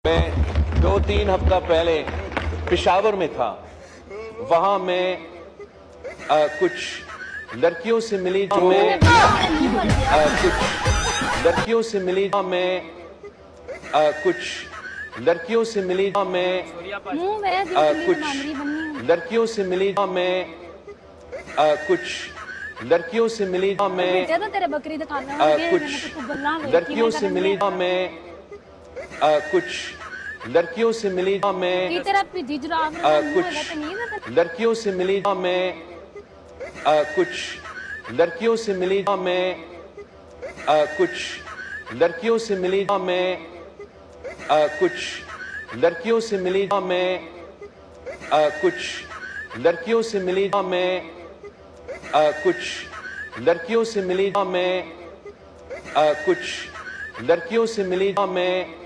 मैं 2-3 हफ्ता पहले पेशावर में था। वहां मैं कुछ लड़कियों से मिली कुछ लड़कियों से मिली मैं कुछ लड़कियों से मिली मैं कुछ लड़कियों से मिली मैं कुछ लड़कियों से मिली मैं कुछ लड़कियों से मिली मैं कुछ लड़कियों से मिली मैं कुछ लड़कियों से मिली मैं कुछ लड़कियों से मिली मैं कुछ लड़कियों से मिली मैं कुछ लड़कियों से मिली मैं कुछ लड़कियों से मिली मैं कुछ लड़कियों से मिली मैं कुछ लड़कियों से मिली मैं